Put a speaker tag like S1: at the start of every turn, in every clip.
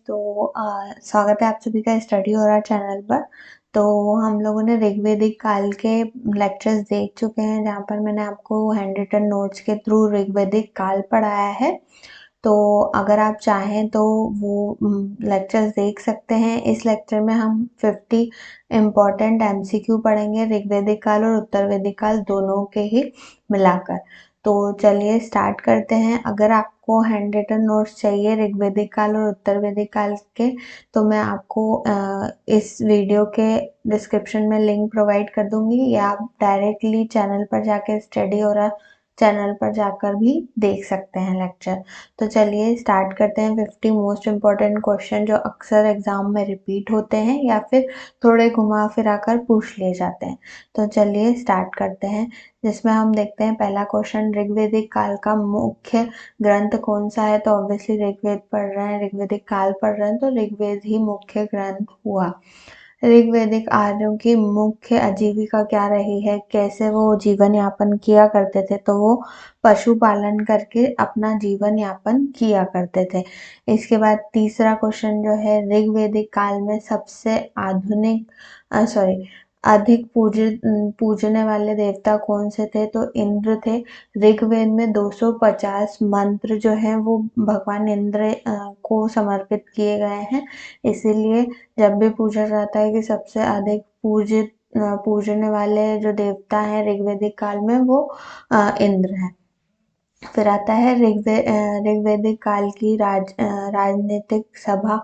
S1: स्वागत है आप सभी का स्टडी हो रहा चैनल पर। तो हम लोगों ने ऋग्वेदिक काल के लेक्चर्स देख चुके हैं, जहाँ पर मैंने आपको हैंड रिटन नोट्स के थ्रू ऋग्वेदिक काल पढ़ाया है। तो अगर आप चाहें तो वो लेक्चर्स देख सकते हैं। इस लेक्चर में हम 50 इम्पॉर्टेंट एमसीक्यू पढ़ेंगे, ऋग्वेदिक काल और उत्तर वैदिक काल दोनों के ही मिलाकर। तो चलिए स्टार्ट करते हैं। अगर आपको हैंड रिटन नोट्स चाहिए ऋग्वेदिक काल और उत्तर वैदिक काल के, तो मैं आपको इस वीडियो के डिस्क्रिप्शन में लिंक प्रोवाइड कर दूंगी, या आप डायरेक्टली चैनल पर जाके स्टडी हो रहा चैनल पर जाकर भी देख सकते हैं लेक्चर। तो चलिए स्टार्ट करते हैं। 50 मोस्ट इम्पॉर्टेंट क्वेश्चन जो अक्सर एग्जाम में रिपीट होते हैं या फिर थोड़े घुमा फिरा कर पूछ लिए जाते हैं। तो चलिए स्टार्ट करते हैं, जिसमें हम देखते हैं पहला क्वेश्चन, ऋग्वेदिक काल का मुख्य ग्रंथ कौन सा है। तो ऑब्वियसली ऋग्वेद पढ़ रहे हैं, ऋग्वेदिक काल पढ़ रहे हैं, तो ऋग्वेद ही मुख्य ग्रंथ हुआ। ऋग्वेदिक आर्यों की मुख्य आजीविका क्या रही है, कैसे वो जीवन यापन किया करते थे। तो वो पशुपालन करके अपना जीवन यापन किया करते थे। इसके बाद तीसरा क्वेश्चन जो है, ऋग्वेदिक काल में सबसे अधिक पूजने वाले देवता कौन से थे। तो इंद्र थे। ऋग्वेद में 250 मंत्र जो हैं वो भगवान इंद्र को समर्पित किए गए हैं। इसीलिए जब भी पूछा जाता है कि सबसे अधिक पूजने वाले जो देवता हैं ऋग्वेदिक काल में, वो इंद्र हैं। फिर आता है ऋग्वेदिक काल की राजनीतिक सभा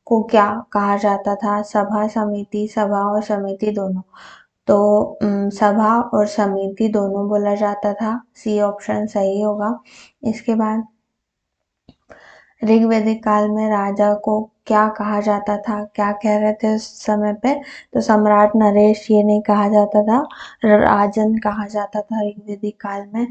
S1: को क्या कहा जाता था। सभा, समिति, सभा और समिति दोनों। तो सभा और समिति दोनों बोला जाता था। सी ऑप्शन सही होगा। इसके बाद ऋग्वेदिक काल में राजा को क्या कहा जाता था, क्या कह रहे थे उस समय पे। तो सम्राट नरेश ये नहीं कहा जाता था, राजन कहा जाता था ऋग्वेदिक काल में।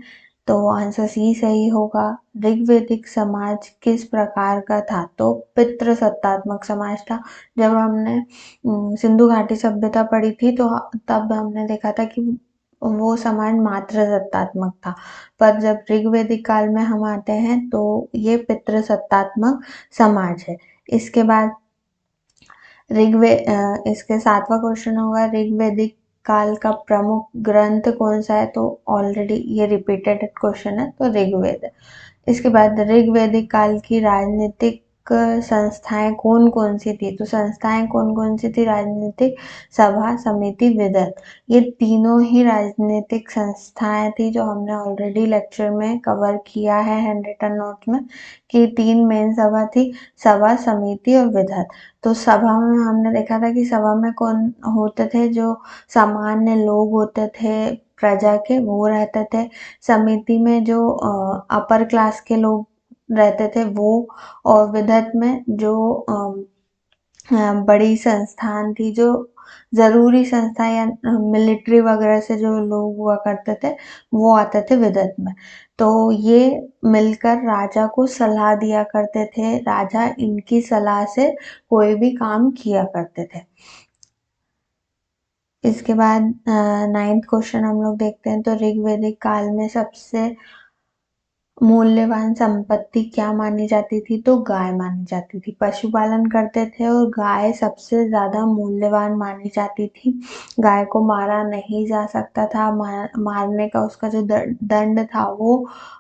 S1: तो आंसर सी सही होगा। ऋग्वेदिक समाज किस प्रकार का था। तो पितृसत्तात्मक समाज था। जब हमने सिंधु घाटी सभ्यता पढ़ी थी, तो तब हमने देखा था कि वो समाज मातृसत्तात्मक था। पर जब ऋग्वेदिक काल में हम आते हैं तो ये पितृसत्तात्मक समाज है। इसके बाद इसके 7वां क्वेश्चन होगा, ऋग्वेदिक काल का प्रमुख ग्रंथ कौन सा है। तो ऑलरेडी ये रिपीटेड क्वेश्चन है, तो ऋग्वेद। इसके बाद ऋग्वेदिक काल की राजनीतिक संस्थाएं कौन कौन सी थी। तो संस्थाएं कौन कौन सी थी राजनीतिक, सभा, समिति, विदत। ये तीनों ही राजनीतिक संस्थाएं थी, जो हमने ऑलरेडी लेक्चर में कवर किया है हैंड रिटन नोट में, कि 3 मेन सभा थी, सभा, समिति और विदत। तो सभा में हमने देखा था कि सभा में कौन होते थे, जो सामान्य लोग होते थे प्रजा के, वो रहते थे। समिति में जो अपर क्लास के लोग रहते थे वो। और विदत में जो बड़ी संस्थान थी, जो जरूरी संस्था या मिलिट्री वगैरह से जो लोग हुआ करते थे, वो आते थे विदत में। तो ये मिलकर राजा को सलाह दिया करते थे, राजा इनकी सलाह से कोई भी काम किया करते थे। इसके बाद 9th क्वेश्चन हम लोग देखते हैं। तो ऋग्वेदिक काल में सबसे मूल्यवान संपत्ति क्या मानी जाती थी। तो गाय मानी जाती थी। पशुपालन करते थे और गाय सबसे ज्यादा मूल्यवान मानी जाती थी। गाय को मारा नहीं जा सकता था। मारने का उसका जो दंड था वो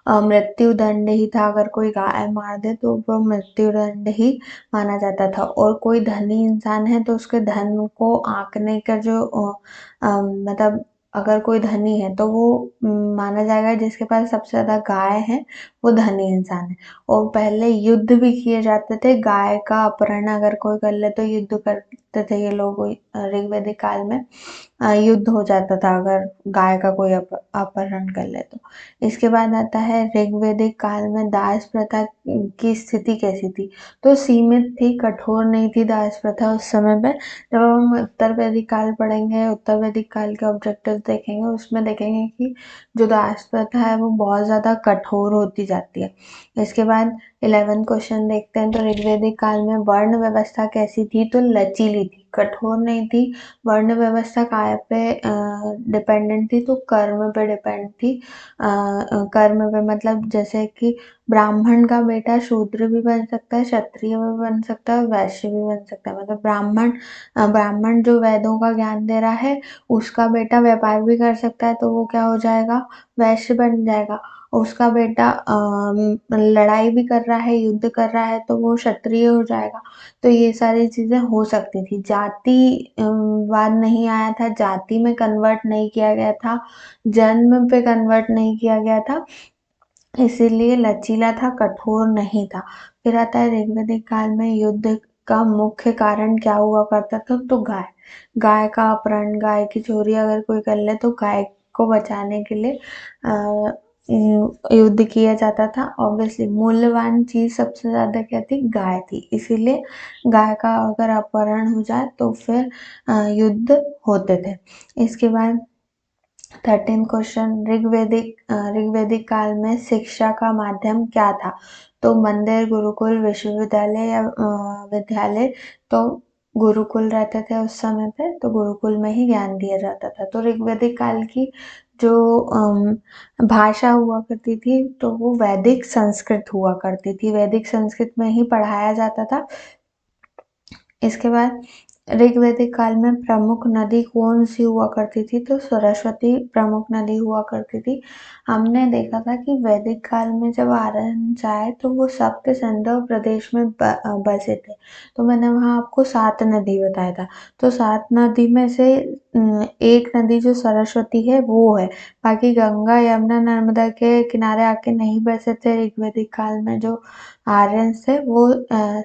S1: मृत्यु दंड ही था। अगर कोई गाय मार दे तो वो मृत्यु दंड ही माना जाता था। और कोई धनी इंसान है तो उसके धन को आंकने का जो मतलब अगर कोई धनी है तो वो माना जाएगा जिसके पास सबसे ज्यादा गाय है, वो धनी इंसान है। और पहले युद्ध भी किए जाते थे। गाय का अपहरण अगर कोई कर ले तो युद्ध करते थे ये लोग। ऋग्वेदिक काल में युद्ध हो जाता था अगर गाय का कोई अपहरण कर ले तो। इसके बाद आता है ऋग्वेदिक काल में दास प्रथा की स्थिति कैसी थी। तो सीमित थी, कठोर नहीं थी दास प्रथा उस समय पे। जब हम उत्तर वैदिक काल पढ़ेंगे, उत्तर वैदिक काल के ऑब्जेक्टिव देखेंगे, उसमें देखेंगे कि जो दास प्रथा है वो बहुत ज्यादा कठोर होती जाती है। इसके बाद 11 क्वेश्चन देखते हैं। तो ऋग्वैदिक काल में वर्ण व्यवस्था कैसी थी? तो लचीली थी, कठोर नहीं थी। वर्ण व्यवस्था काय पे डिपेंडेंट थी? तो कर्म पे डिपेंड थी। कर्म पे मतलब जैसे कि ब्राह्मण का बेटा शूद्र भी बन सकता है, क्षत्रिय भी बन सकता है, वैश्य भी बन सकता है। मतलब ब्राह्मण जो वेदों का ज्ञान दे रहा है, उसका बेटा व्यापार भी कर सकता है, तो वो क्या हो जाएगा? वैश्य बन जाएगा। उसका बेटा लड़ाई भी कर रहा है, युद्ध कर रहा है, तो वो क्षत्रिय हो जाएगा। तो ये सारी चीजें हो सकती थी। जाति वाद नहीं आया था, जाति में कन्वर्ट नहीं किया गया था, जन्म पे कन्वर्ट नहीं किया गया था, इसीलिए लचीला था, कठोर नहीं था। फिर आता है ऋग्वैदिक काल में युद्ध का मुख्य कारण क्या हुआ करता था? तो गाय का अपहरण, गाय की चोरी अगर कोई कर ले तो गाय को बचाने के लिए युद्ध किया जाता था। ऑब्वियसली मूल्यवान चीज सबसे ज्यादा क्या थी? गाय थी, इसीलिए गाय का अगर अपहरण हो जाए तो फिर युद्ध होते थे। इसके बाद 13 क्वेश्चन, ऋग्वैदिक काल में शिक्षा का माध्यम क्या था? तो मंदिर, गुरुकुल, विश्वविद्यालय या विद्यालय? तो गुरुकुल रहते थे उस समय पे, तो गुरुकुल में ही ज्ञान दिया जाता था। तो ऋग्वैदिक काल की जो भाषा हुआ करती थी तो वो वैदिक संस्कृत हुआ करती थी, वैदिक संस्कृत में ही पढ़ाया जाता था। इसके बाद ऋग्वैदिक काल में प्रमुख नदी कौन सी हुआ करती थी? तो सरस्वती प्रमुख नदी हुआ करती थी। हमने देखा था कि वैदिक काल में जब आर्यन आए तो वो सप्त सिंधु प्रदेश में बसे थे। तो मैंने वहां आपको 7 नदी बताया था। तो 7 नदी में से एक नदी जो सरस्वती है वो है। बाकी गंगा, यमुना, नर्मदा के किनारे आके नहीं बसे थे ऋग्वैदिक काल में जो आर्यंस थे वो।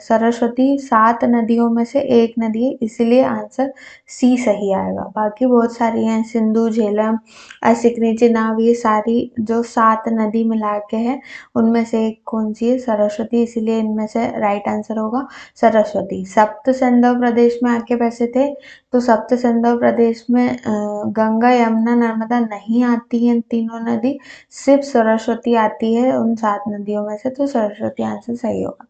S1: सरस्वती 7 नदियों में से एक नदी है, इसीलिए आंसर सी सही आएगा। बाकी बहुत सारी हैं, सिंधु, झेलम, असिकनी, चिनाब, ये सारी जो 7 नदी मिला के है उनमें से एक कौन सी है? सरस्वती, इसीलिए इनमें से राइट आंसर होगा सरस्वती। सप्त सिंधु प्रदेश में आके बसे थे, तो सप्त सिंधु प्रदेश में गंगा, यमुना, नर्मदा नहीं आती हैं तीनों नदी, सिर्फ सरस्वती आती है उन 7 नदियों में से, तो सरस्वती आंसर सही होगा।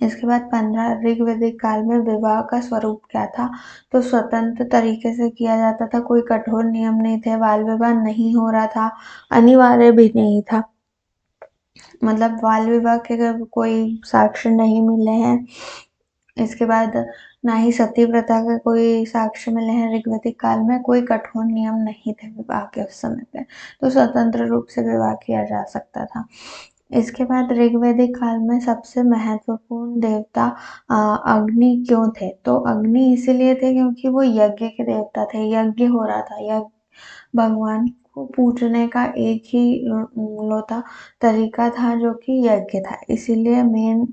S1: इसके बाद 15, ऋग्वैदिक काल में विवाह का स्वरूप क्या था? तो स्वतंत्र तरीके से किया जाता था, कोई कठोर नियम नहीं थे, बाल विवाह नहीं हो रहा था, अनिवार्य भी नहीं था। मतलब बाल विवाह के कोई साक्ष्य नहीं मिले हैं। इसके बाद ना ही सती प्रथा के कोई साक्ष्य मिले हैं। ऋग्वैदिक काल में कोई कठोर नियम नहीं थे विवाह के उस समय पे, तो स्वतंत्र रूप से विवाह किया जा सकता था। इसके बाद ऋग्वैदिक काल में सबसे महत्वपूर्ण देवता अग्नि क्यों थे? तो अग्नि इसीलिए थे क्योंकि वो यज्ञ के देवता थे, यज्ञ हो रहा था, यज्ञ भगवान को पूजने का एक ही लोता तरीका था जो कि यज्ञ था। इसीलिए मेन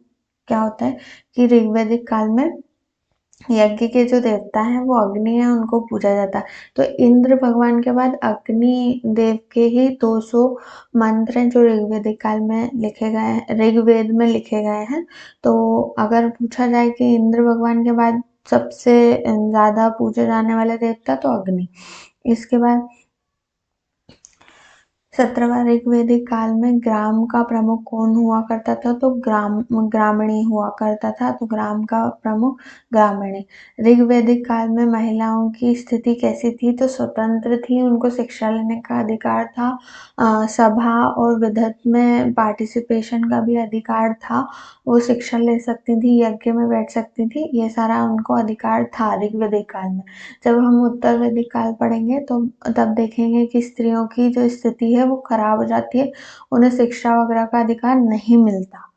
S1: क्या होता है कि ऋग्वैदिक काल में यज्ञ के जो देवता हैं वो अग्नि है, उनको पूजा जाता है। तो इंद्र भगवान के बाद अग्नि देव के ही 200 मंत्र हैं जो ऋग्वैदिक काल में लिखे गए हैं, ऋग्वेद में लिखे गए हैं। तो अगर पूछा जाए कि इंद्र भगवान के बाद सबसे ज्यादा पूजे जाने वाले देवता, तो अग्नि। इसके बाद 17वां ऋग्वैदिक काल में ग्राम का प्रमुख कौन हुआ करता था? तो ग्रामणी हुआ करता था। तो ग्राम का प्रमुख ग्रामणी। ऋग्वैदिक काल में महिलाओं की स्थिति कैसी थी? तो स्वतंत्र थी, उनको शिक्षा लेने का अधिकार था, सभा और विधत में पार्टिसिपेशन का भी अधिकार था, वो शिक्षा ले सकती थी, यज्ञ में बैठ सकती थी, ये सारा उनको अधिकार था ऋग्वैदिक काल में। जब हम उत्तर वैदिक काल पढ़ेंगे तो तब देखेंगे कि स्त्रियों की जो स्थिति है वो खराब हो जाती है, उन्हें शिक्षा वगैरह का अधिकार नहीं मिलता।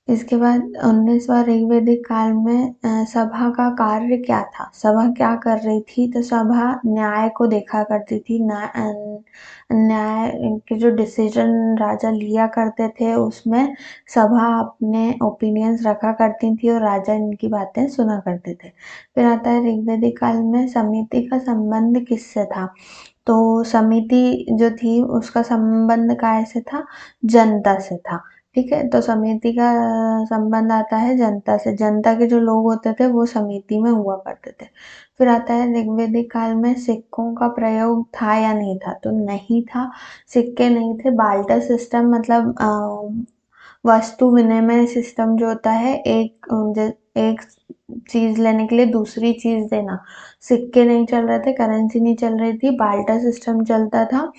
S1: इसके बाद 19वां ऋग्वैदिक काल में सभा का कार्य क्या था? सभा क्या कर रही थी? तो सभा न्याय को देखा करती थी। न्याय के जो डिसीजन राजा लिया करते थे उसमें सभा अपने ओपिनियंस रखा करती थी और राजा इनकी बातें सुना करते थे। फिर आता है ऋग्वैदिक काल में समिति का संबंध किससे था? तो समिति जो थी उसका संबंध काय से था? जनता से था। ठीक है। तो समिति का संबंध आता है जनता से, जनता के जो लोग होते थे वो समिति में हुआ करते थे। फिर आता है ऋग्वैदिक काल में सिक्कों का प्रयोग था या नहीं था, तो नहीं था, सिक्के नहीं थे। बाल्टर सिस्टम मतलब वस्तु विनिमय सिस्टम जो होता है, एक चीज लेने के लिए दूसरी चीज देना, सिक्के नहीं चल रहे थे, करेंसी नहीं चल रही थी, बाल्टर सिस्टम चलता था।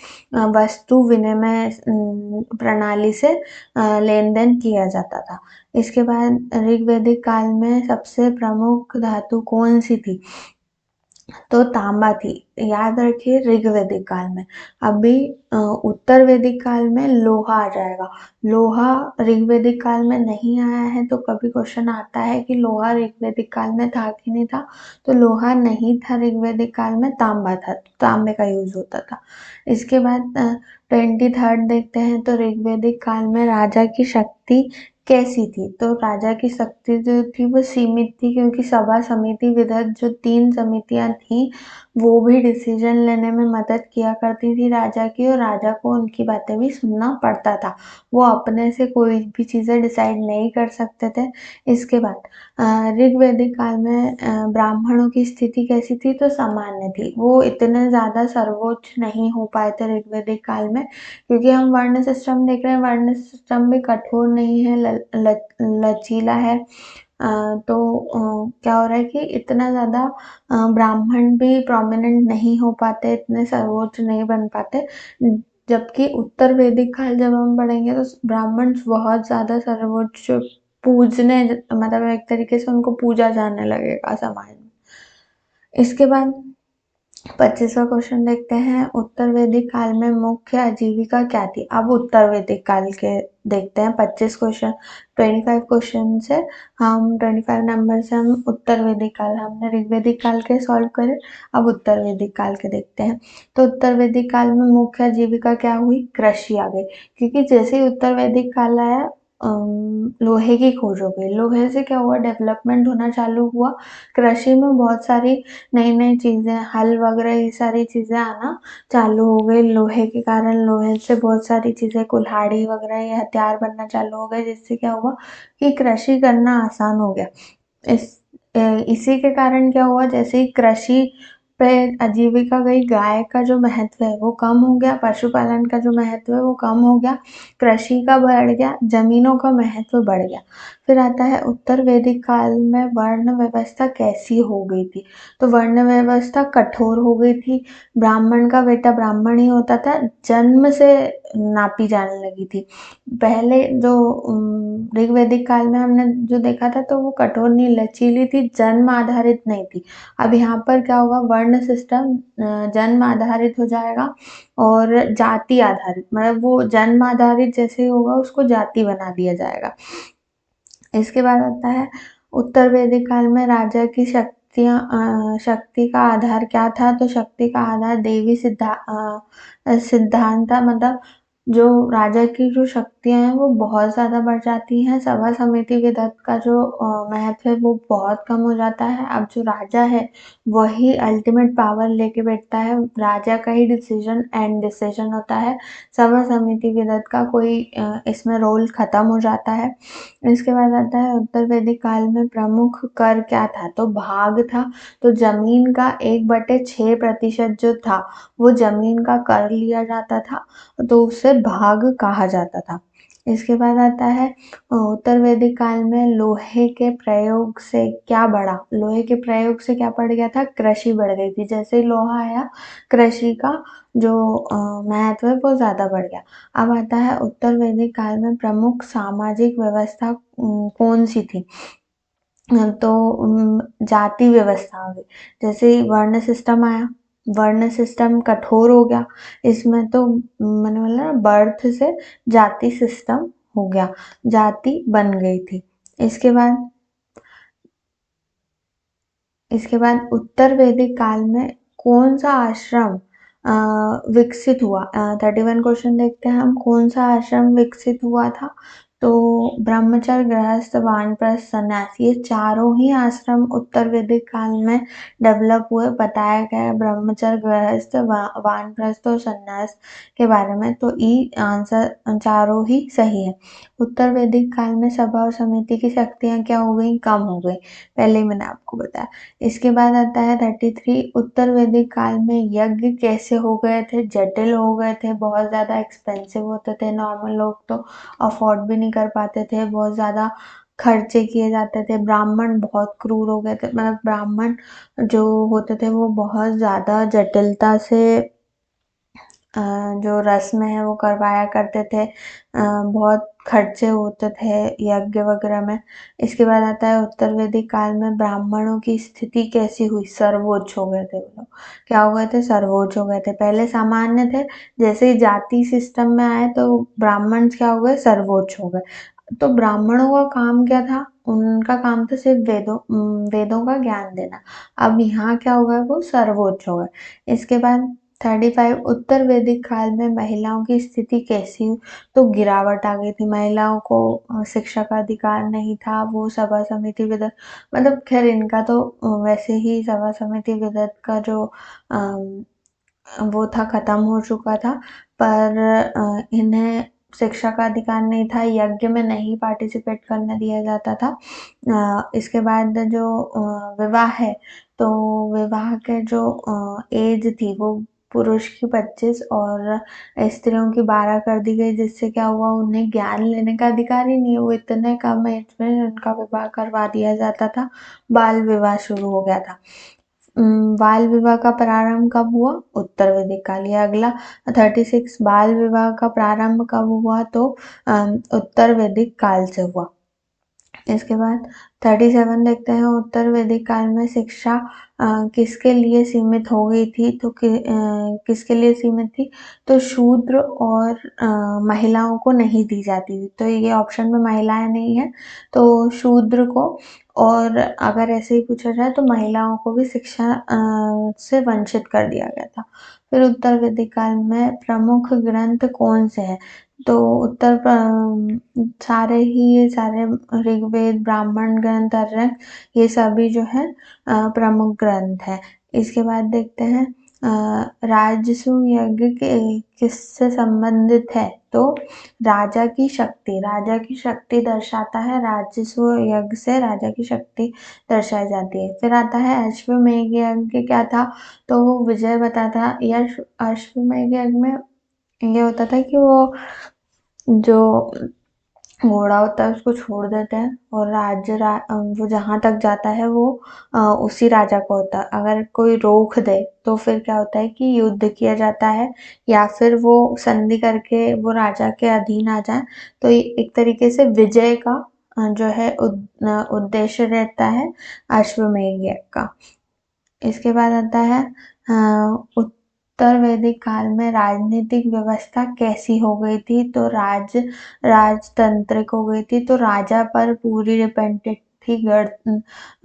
S1: वस्तु विनिमय प्रणाली से लेन देन किया जाता था। इसके बाद ऋग्वैदिक काल में सबसे प्रमुख धातु कौन सी थी, तो तांबा थी। याद रखिए ऋग्वैदिक काल में। अभी उत्तर वैदिक काल में लोहा आ जाएगा। लोहा ऋग्वैदिक काल में नहीं आया है, तो कभी क्वेश्चन आता है कि लोहा ऋग्वैदिक काल में था कि नहीं था, तो लोहा नहीं था ऋग्वैदिक काल में, तांबा था, तो तांबे का यूज होता था। इसके बाद 23rd देखते हैं, तो ऋग्वैदिक काल में राजा की शक्ति कैसी थी, तो राजा की शक्ति जो थी वो सीमित थी, क्योंकि सभा समिति विदत जो 3 समितियां थी वो भी डिसीजन लेने में मदद किया करती थी राजा की, और राजा को उनकी बातें भी सुनना पड़ता था। वो अपने से कोई भी चीजें डिसाइड नहीं कर सकते थे। इसके बाद ऋग्वैदिक काल में ब्राह्मणों की स्थिति कैसी थी, तो सामान्य थी। वो इतने ज्यादा सर्वोच्च नहीं हो पाए थे ऋग्वैदिक काल में, क्योंकि हम वर्ण सिस्टम देख रहे हैं, वर्ण सिस्टम भी कठोर नहीं है, लचीला है। तो क्या हो रहा है कि इतना ज्यादा ब्राह्मण भी प्रोमिनेंट नहीं हो पाते, इतने सर्वोच्च नहीं बन पाते। जबकि उत्तर वैदिक काल जब हम पढ़ेंगे तो ब्राह्मण बहुत ज्यादा सर्वोच्च पूजने, मतलब एक तरीके से उनको पूजा जाने लगेगा समाज में। इसके बाद 25वां क्वेश्चन देखते हैं, उत्तर वैदिक काल में मुख्य आजीविका क्या थी। अब उत्तर वैदिक काल के देखते हैं 25 क्वेश्चन। 25 क्वेश्चन से हम 25 नंबर से हम उत्तर वैदिक काल, हमने ऋग्वैदिक काल के सॉल्व करे, अब उत्तर वैदिक काल के देखते हैं। तो उत्तर वैदिक काल में मुख्य आजीविका क्या हुई, कृषि आ गई, क्योंकि जैसे ही उत्तर वैदिक काल आया लोहे की खोज हो गई। लोहे से क्या हुआ, डेवलपमेंट होना चालू हुआ। कृषि में बहुत सारी नई नई चीजें, हल वगैरह ये सारी चीजें आना चालू हो गई लोहे के कारण। लोहे से बहुत सारी चीजें, कुल्हाड़ी वगैरह ये हथियार बनना चालू हो गए, जिससे क्या हुआ कि कृषि करना आसान हो गया। इस इसी के कारण क्या हुआ, जैसे ही कृषि पे आजीविका गई, गाय का जो महत्व है वो कम हो गया, पशुपालन का जो महत्व है वो कम हो गया, कृषि का बढ़ गया, जमीनों का महत्व बढ़ गया। फिर आता है उत्तर वैदिक काल में वर्ण व्यवस्था कैसी हो गई थी, तो वर्ण व्यवस्था कठोर हो गई थी। ब्राह्मण का बेटा ब्राह्मण ही होता था, जन्म से नापी जाने लगी थी। पहले जो ऋग्वैदिक काल में हमने जो देखा था, तो वो कठोर नहीं, लचीली थी, जन्म आधारित नहीं थी। अब यहाँ पर क्या होगा, वर्ण सिस्टम जन्म आधारित हो जाएगा और जाति आधारित, मतलब वो जन्म आधारित जैसे ही होगा उसको जाति बना दिया जाएगा। इसके बाद आता है उत्तर वैदिक काल में राजा की शक्ति का आधार क्या था, तो शक्ति का आधार देवी सिद्धांत था। मतलब जो राजा की जो शक्तियां हैं वो बहुत ज्यादा बढ़ जाती हैं, सभा समिति विधत का जो महत्व है वो बहुत कम हो जाता है। अब जो राजा है वही अल्टीमेट पावर लेके बैठता है, राजा का ही डिसीजन एंड डिसीजन होता है, सभा समिति विधत का कोई इसमें रोल खत्म हो जाता है। इसके बाद आता है उत्तर वैदिक काल में प्रमुख कर क्या था, तो भाग था। तो जमीन का 1/6% जो था वो जमीन का कर लिया जाता था, तो उसे भाग कहा जाता था। इसके बाद आता है उत्तर वैदिक काल में लोहे के प्रयोग से क्या बढ़ा, लोहे के प्रयोग से क्या बढ़ गया था, कृषि बढ़ गई थी। जैसे ही लोहा आया, कृषि का जो महत्व है वो ज्यादा बढ़ गया। अब आता है उत्तर वैदिक काल में प्रमुख सामाजिक व्यवस्था कौन सी थी, तो जाति व्यवस्था आ गई। जैसे ही वर्ण सिस्टम आया, वर्ण सिस्टम कठोर हो गया, इसमें तो मैंने बोला ना, बर्थ से जाति सिस्टम हो गया, जाति बन गई थी। इसके बाद उत्तर वैदिक काल में कौन सा आश्रम विकसित हुआ। 31 क्वेश्चन देखते हैं हम, कौन सा आश्रम विकसित हुआ था, तो ब्रह्मचर्य, गृहस्थ, वानप्रस्थ, सन्यास, ये चारों ही आश्रम उत्तर वैदिक काल में डेवलप हुए। बताया गया है ब्रह्मचर्य, गृहस्थ, वानप्रस्थ और सन्यास के बारे में, तो ई आंसर चारों ही सही है। उत्तर वैदिक काल में सभा और समिति की शक्तियाँ क्या हो गई, कम हो गई, पहले ही मैंने आपको बताया। इसके बाद आता है 33, उत्तर वैदिक काल में यज्ञ कैसे हो गए थे, जटिल हो गए थे, बहुत ज़्यादा एक्सपेंसिव होते थे, नॉर्मल लोग तो अफोर्ड भी नहीं कर पाते थे, बहुत ज़्यादा खर्चे किए जाते थे, ब्राह्मण बहुत क्रूर हो गए थे, मतलब ब्राह्मण जो होते थे वो बहुत ज़्यादा जटिलता से जो रस्म है वो करवाया करते थे, बहुत खर्चे होते थे यज्ञ वगैरह में। इसके बाद आता है उत्तर वैदिक काल में ब्राह्मणों की स्थिति कैसी हुई, सर्वोच्च हो गए थे वो लोग, क्या हो गए थे, सर्वोच्च हो गए थे, पहले सामान्य थे, जैसे ही जाति सिस्टम में आए तो ब्राह्मण क्या हो गए, सर्वोच्च हो गए। तो ब्राह्मणों का काम क्या था, उनका काम था सिर्फ वेदों का ज्ञान देना, अब यहाँ क्या हो गया, वो सर्वोच्च हो गए। इसके बाद 35, उत्तर वैदिक काल में महिलाओं की स्थिति कैसी हुई, तो गिरावट आ गई थी, महिलाओं को शिक्षा का अधिकार नहीं था, वो सभा समिति विदत, मतलब खैर इनका तो वैसे ही सभा समिति विदत का जो अम, वो था खत्म हो चुका था, पर इन्हें शिक्षा का अधिकार नहीं था, यज्ञ में नहीं पार्टिसिपेट करने दिया जाता था। इसके बाद जो विवाह है, तो विवाह के जो एज थी वो पुरुष की 25 और स्त्रियों की 12 कर दी गई, जिससे क्या हुआ, उन्हें ज्ञान लेने का अधिकार ही नहीं, वो इतने कम एज में उनका विवाह करवा दिया जाता था, बाल विवाह शुरू हो गया था। बाल विवाह का प्रारंभ कब हुआ, उत्तर वैदिक काल। या अगला 36, बाल विवाह का प्रारंभ कब हुआ, तो उत्तर वैदिक काल से हुआ। इसके बाद 37 देखते हैं, उत्तर वैदिक काल में शिक्षा किसके लिए सीमित हो गई थी, तो किसके लिए सीमित थी, तो शूद्र और महिलाओं को नहीं दी जाती थी, तो ये ऑप्शन में महिलाएं नहीं है, तो शूद्र को, और अगर ऐसे ही पूछा जाए तो महिलाओं को भी शिक्षा से वंचित कर दिया गया था। फिर उत्तर वैदिक काल में प्रमुख ग्रंथ कौन से हैं, तो सारे ही ये सारे ऋग्वेद, ब्राह्मण ग्रंथ, अरण्यक, ये सभी जो है प्रमुख ग्रंथ है। इसके बाद देखते हैं राजसु यज्ञ के किससे संबंधित है, तो राजा की शक्ति दर्शाता है, राजस्व यज्ञ से राजा की शक्ति दर्शाई जाती है। फिर आता है अश्वमेध यज्ञ, क्या था, तो वो विजय बताता, यश अश्वमेध यज्ञ में ये होता था कि वो जो घोड़ा होता है उसको छोड़ देते हैं और वो जहाँ तक जाता है वो उसी राजा को होता है, अगर कोई रोक दे तो फिर क्या होता है कि युद्ध किया जाता है, या फिर वो संधि करके वो राजा के अधीन आ जाए, तो ये एक तरीके से विजय का जो है उद्देश्य रहता है अश्वमेध यज्ञ का। इसके बाद आता है उत्तर वैदिक काल में राजनीतिक व्यवस्था कैसी हो गई थी, तो राजतांत्रिक हो गई थी, तो राजा पर पूरी डिपेंडेंट थी,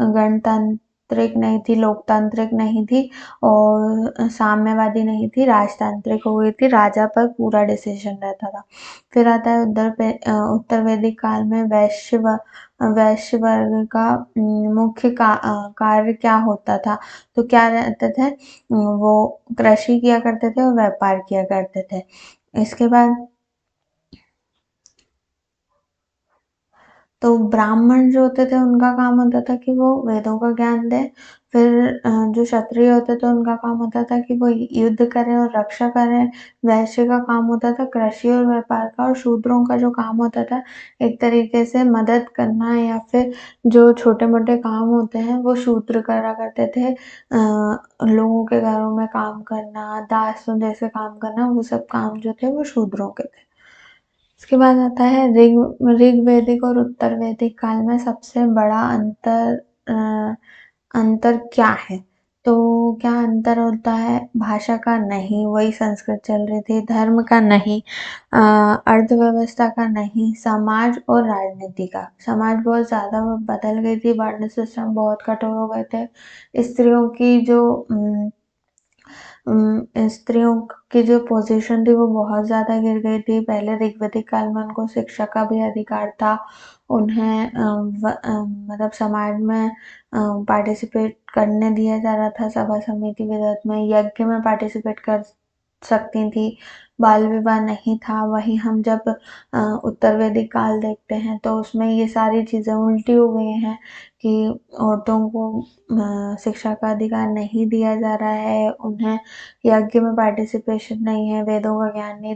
S1: गणतांत्रिक नहीं थी, लोकतांत्रिक नहीं थी, और साम्यवादी नहीं थी, राजतांत्रिक हो गई थी, राजा पर पूरा डिसीजन रहता था। फिर आता है उत्तर वैदिक काल में वैश्य वर्ग का मुख्य कार्य क्या होता था, तो क्या रहते थे, वो कृषि किया करते थे और व्यापार किया करते थे। इसके बाद तो ब्राह्मण जो होते थे उनका काम होता था कि वो वेदों का ज्ञान दें, फिर जो क्षत्रिय होते थे उनका काम होता था कि वो युद्ध करें और रक्षा करें, वैश्य का काम होता था कृषि और व्यापार का, और शूद्रों का जो काम होता था एक तरीके से मदद करना, या फिर जो छोटे मोटे काम होते हैं वो शूद्र करा करते थे, लोगों के घरों में काम करना, दासों जैसे काम करना, वो सब काम जो थे वो शूद्रों के थे। इसके बाद आता है ऋग्वैदिक और उत्तर वैदिक काल में सबसे बड़ा अंतर क्या है, तो क्या अंतर होता है, भाषा का नहीं, वही संस्कृत चल रही थी, धर्म का नहीं, अर्थव्यवस्था का नहीं, समाज और राजनीति का, समाज बहुत ज्यादा बदल गई थी, वर्ण सिस्टम बहुत कठोर हो गए थे, स्त्रियों की जो स्त्रियों की जो पोजीशन थी वो बहुत ज़्यादा गिर गई थी, पहले ऋग्वैदिक काल में उनको शिक्षा का भी अधिकार था, उन्हें मतलब समाज में पार्टिसिपेट करने दिया जा रहा था, सभा समिति विदत में, यज्ञ में पार्टिसिपेट कर सकती थी, बाल विवाह नहीं था। वहीं हम जब उत्तर वैदिक काल देखते हैं तो उसमें ये सारी चीज़ें उल्टी हो गई हैं कि औरतों को शिक्षा का अधिकार नहीं दिया जा रहा है, उन्हें यज्ञ में पार्टिसिपेशन नहीं है, वेदों का ज्ञान नहीं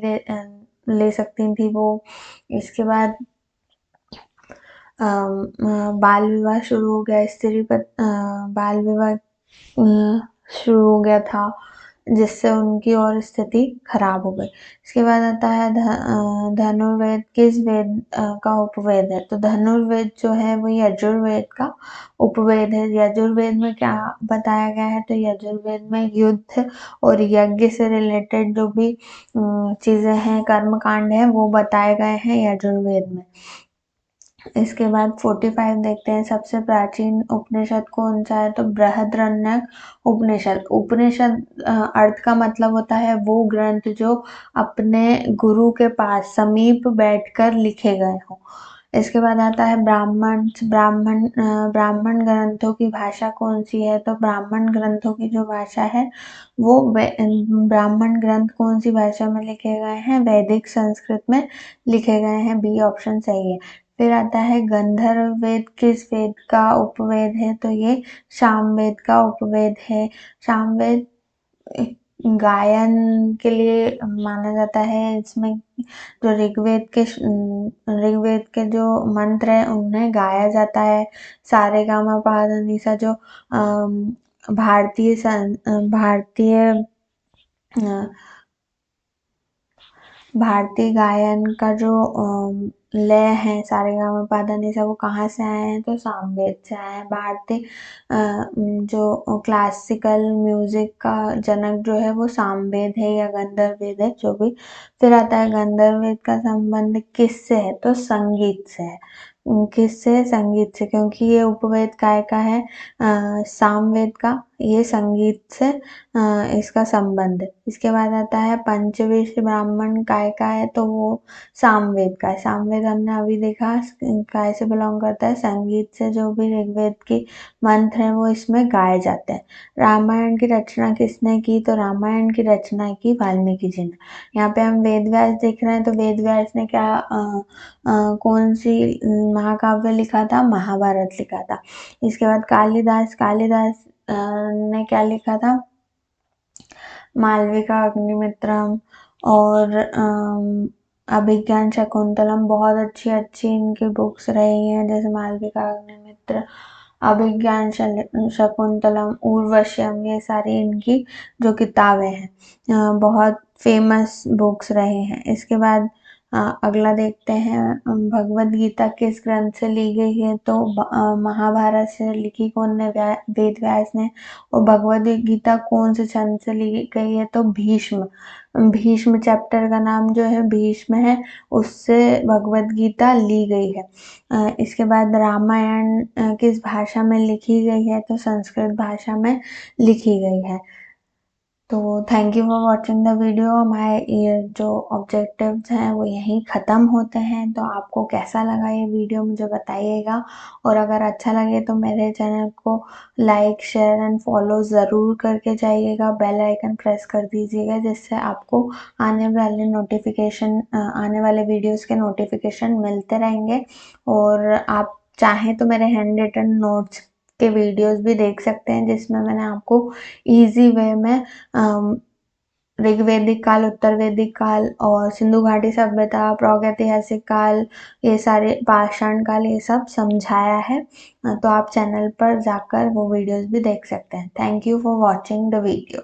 S1: ले सकती थी वो। इसके बाद बाल विवाह शुरू हो गया, बाल विवाह शुरू हो गया था, जिससे उनकी और स्थिति खराब हो गई। इसके बाद आता है धनुर्वेद। किस वेद का उपवेद है? तो धनुर्वेद जो है वो यजुर्वेद का उपवेद है। यजुर्वेद में क्या बताया गया है? तो यजुर्वेद में युद्ध और यज्ञ से रिलेटेड जो भी चीजें हैं, कर्म कांड है, वो बताए गए हैं यजुर्वेद में। इसके बाद 45 देखते हैं, सबसे प्राचीन उपनिषद कौन सा है? तो बृहदारण्यक उपनिषद। उपनिषद अर्थ का मतलब होता है वो ग्रंथ जो अपने गुरु के पास समीप बैठकर लिखे गए हों। इसके बाद आता है ब्राह्मण। ब्राह्मण ग्रंथों की भाषा कौन सी है? तो ब्राह्मण ग्रंथों की जो भाषा है वो ब्राह्मण ग्रंथ कौन सी भाषा में लिखे गए हैं? वैदिक संस्कृत में लिखे गए हैं। बी ऑप्शन सही है। फिर आता है गंधर्व वेद। किस वेद का उपवेद है? तो ये सामवेद का उपवेद है। सामवेद गायन के लिए माना जाता है। इसमें जो ऋग्वेद के जो मंत्र है उन्हें गाया जाता है। सारे गामा पा धा नि सा जो भारतीय गायन का जो लय है, सारेगामापा धा नि सा, वो कहाँ से आए हैं? तो सामवेद से आए हैं। भारतीय जो क्लासिकल म्यूजिक का जनक जो है वो सामवेद है या गंधर्व वेद है, जो भी। फिर आता है गंधर्व वेद का संबंध किससे है? तो संगीत से है। किससे? संगीत से, क्योंकि ये उपवेद काय का है? सामवेद का। ये संगीत से इसका संबंध है। इसके बाद आता है पंचविंश ब्राह्मण काय का है? तो वो सामवेद का है। सामवेद हमने अभी देखा काय से बिलोंग करता है? संगीत से। जो भी ऋग्वेद की मंत्र हैं वो इसमें गाए जाते हैं। रामायण की रचना किसने की? तो रामायण की रचना की वाल्मीकि जी ने। यहाँ पे हम वेद व्यास देख रहे हैं, तो वेद व्यास ने क्या कौन सी महाकाव्य लिखा था? महाभारत लिखा था। इसके बाद कालिदास। कालिदास ने क्या लिखा था? मालविका अग्निमित्रम और अभिज्ञान शकुंतलम। बहुत अच्छी अच्छी इनकी बुक्स रही हैं, जैसे मालविका अग्निमित्र, अभिज्ञान शकुंतलम, उर्वश्यम, ये सारी इनकी जो किताबें हैं बहुत फेमस बुक्स रहे हैं। इसके बाद अगला देखते हैं, भगवत गीता किस ग्रंथ से ली गई है? तो महाभारत से लिखी कौन ने? वेद व्यास ने। और भगवत गीता कौन से छंद से ली गई है? तो भीष्म। भीष्म चैप्टर का नाम जो है भीष्म है, उससे भगवत गीता ली गई है। इसके बाद रामायण किस भाषा में लिखी गई है? तो संस्कृत भाषा में लिखी गई है। तो thank you for watching the video. हमारे ये जो ऑब्जेक्टिव्स हैं वो यहीं ख़त्म होते हैं। तो आपको कैसा लगा ये वीडियो मुझे बताइएगा, और अगर अच्छा लगे तो मेरे चैनल को लाइक, शेयर एंड फॉलो ज़रूर करके जाइएगा। बेल आइकन प्रेस कर दीजिएगा, जिससे आपको आने वाले वीडियोस के नोटिफिकेशन मिलते रहेंगे। और आप चाहें तो मेरे हैंड रिटन नोट्स के वीडियोस भी देख सकते हैं, जिसमें मैंने आपको इजी वे में ऋग्वैदिक काल, उत्तर वैदिक काल और सिंधु घाटी सभ्यता, प्रागैतिहासिक काल, ये सारे पाषाण काल, ये सब समझाया है। तो आप चैनल पर जाकर वो वीडियोस भी देख सकते हैं। Thank you for watching the video.